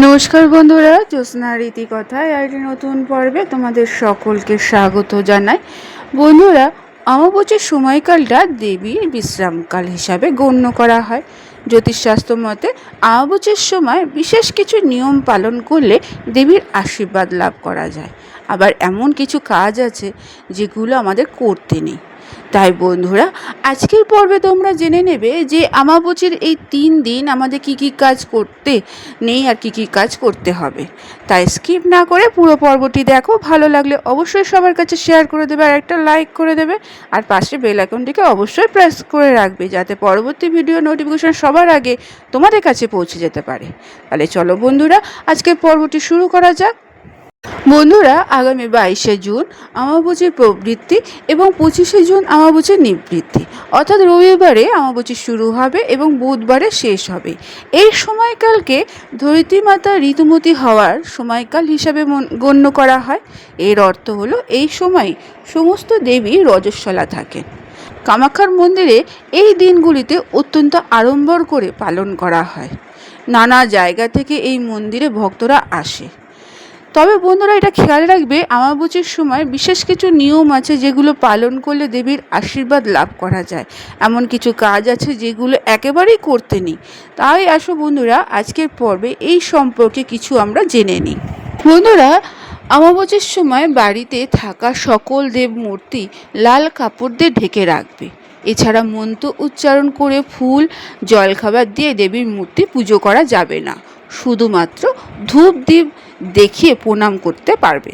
নমস্কার বন্ধুরা, জ্যোৎস্না রীতি কথায় একটি নতুন পর্বে তোমাদের সকলকে স্বাগত জানাই। বন্ধুরা, অমাবস্যার সময়কালটা দেবীর বিশ্রামকাল হিসাবে গণ্য করা হয়। জ্যোতিষশাস্ত্র মতে অমাবস্যার সময় বিশেষ কিছু নিয়ম পালন করলে দেবীর আশীর্বাদ লাভ করা যায়। আবার এমন কিছু কাজ আছে যেগুলো আমাদের করতে নেই। তাই বন্ধুরা, আজকের পর্বে তোমরা জেনে নেবে যে অমাবস্যার এই 3 দিন আমাদের কি কি কাজ করতে নেই আর কি কি কাজ করতে হবে। তাই স্কিপ না করে পুরো পর্বটি দেখো। ভালো লাগলে অবশ্যই সবার কাছে শেয়ার করে দেবে আর একটা লাইক করে দেবে, আর পাশে বেল আইকনটিকে অবশ্যই প্রেস করে রাখবে যাতে পরবর্তী ভিডিও নোটিফিকেশন সবার আগে তোমাদের কাছে পৌঁছে যেতে পারে। তাহলে চলো বন্ধুরা, আজকের পর্বটি শুরু করা যাক। বন্ধুরা, আগামী 22শে জুন অমাবস্যার প্রবৃত্তি এবং 25শে জুন অমাবস্যার নিবৃত্তি, অর্থাৎ রবিবারে অমাবস্যা শুরু হবে এবং বুধবারে শেষ হবে। এই সময়কালকে ধরিত্রী মাতা ঋতুমতী হওয়ার সময়কাল হিসাবে গণ্য করা হয়। এর অর্থ হলো এই সময় সমস্ত দেবী রজস্বলা থাকেন। কামাখ্যার মন্দিরে এই দিনগুলিতে অত্যন্ত আড়ম্বর করে পালন করা হয়। নানা জায়গা থেকে এই মন্দিরে ভক্তরা আসে। তবে বন্ধুরা, এটা খেয়াল রাখবে, অমাবস্যার সময় বিশেষ কিছু নিয়ম আছে যেগুলো পালন করলে দেবীর আশীর্বাদ লাভ করা যায়। এমন কিছু কাজ আছে যেগুলো একেবারেই করতে নেই। তাই আসো বন্ধুরা, আজকের পর্বে এই সম্পর্কে কিছু আমরা জেনে নিই। বন্ধুরা, অমাবস্যার সময় বাড়িতে থাকা সকল দেব মূর্তি লাল কাপড় দিয়ে ঢেকে রাখবে। এছাড়া মন্ত্র উচ্চারণ করে ফুল জলখাবার দিয়ে দেবীর মূর্তি পুজো করা যাবে না। শুধুমাত্র ধূপ দ্বীপ দেখিয়ে প্রণাম করতে পারবে।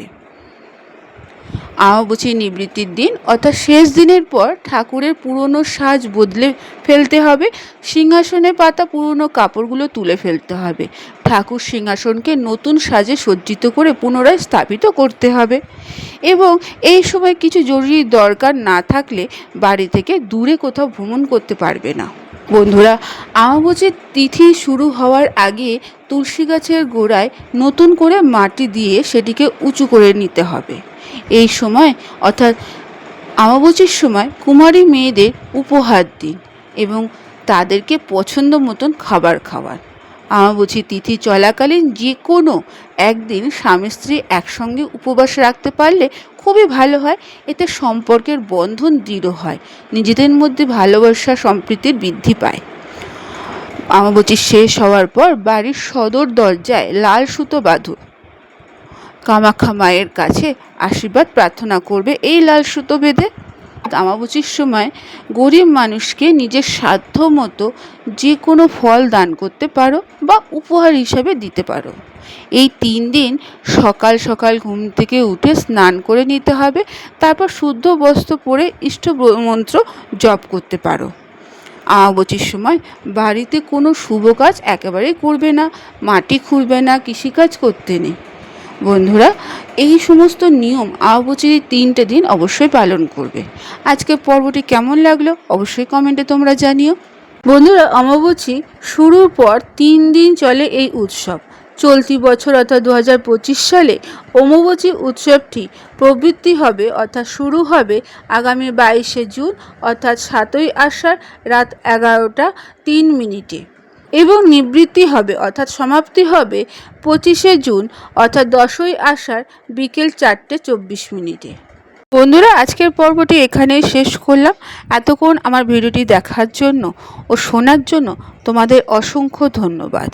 অমাবস্যার নিবৃত্তির দিন অর্থাৎ শেষ দিনের পর ঠাকুরের পুরনো সাজ বদলে ফেলতে হবে। সিংহাসনে পাতা পুরনো কাপড়গুলো তুলে ফেলতে হবে। ঠাকুর সিংহাসনকে নতুন সাজে সজ্জিত করে পুনরায় স্থাপিত করতে হবে। এবং এই সময় কিছু জরুরি দরকার না থাকলে বাড়ি থেকে দূরে কোথাও ভ্রমণ করতে পারবে না। বন্ধুরা, অমাবস্যার তিথি শুরু হওয়ার আগে তুলসী গাছের গোড়ায় নতুন করে মাটি দিয়ে সেটিকে উঁচু করে নিতে হবে। এই সময় অর্থাৎ অমাবস্যার সময় কুমারী মেয়েদের উপহার দিন এবং তাদেরকে পছন্দ মতন খাবার খাওয়ান। অমাবস্যার তিথি চলাকালীন যে কোনো একদিন স্বামী স্ত্রী একসঙ্গে উপবাস রাখতে পারলে খুবই ভালো হয়। এতে সম্পর্কের বন্ধন দৃঢ় হয়, নিজেদের মধ্যে ভালোবাসা সম্প্রীতির বৃদ্ধি পায়। অমাবস্যা শেষ হওয়ার পর বাড়ির সদর দরজায় লাল সুতো বাঁধো। কামাখ্যা মায়ের কাছে আশীর্বাদ প্রার্থনা করবে এই লাল সুতো বেঁধে। অমাবস্যার সময় গরিব মানুষকে নিজের সাধ্য মতো যে কোনো ফল দান করতে পারো বা উপহার হিসাবে দিতে পারো। এই 3 দিন সকাল সকাল ঘুম থেকে উঠে স্নান করে নিতে হবে। তারপর শুদ্ধ বস্ত্র পরে ইষ্ট মন্ত্র জপ করতে পারো। অমাবস্যার সময় বাড়িতে কোনো শুভ কাজ একেবারেই করবে না, মাটি খুঁড়বে না, কৃষিকাজ করতে নেই। বন্ধুরা, এই সমস্ত নিয়ম অমাবস্যার 3টে দিন অবশ্যই পালন করবে। আজকের পর্বটি কেমন লাগলো অবশ্যই কমেন্টে তোমরা জানিও। বন্ধুরা, অমাবস্যা শুরুর পর 3 দিন চলে এই উৎসব। চলতি বছর অর্থাৎ 2025 সালে অমাবস্যা উৎসবটি প্রবৃত্তি হবে অর্থাৎ শুরু হবে আগামী 22শে জুন অর্থাৎ 7ই আষাঢ় রাত 11টা 3 মিনিটে এবং নিবৃত্তি হবে অর্থাৎ সমাপ্তি হবে 25শে জুন অর্থাৎ 10ই আষাঢ় বিকেল 4টে 24 মিনিটে। বন্ধুরা, আজকের পর্বটি এখানেই শেষ করলাম। এতক্ষণ আমার ভিডিওটি দেখার জন্য ও শোনার জন্য তোমাদের অসংখ্য ধন্যবাদ।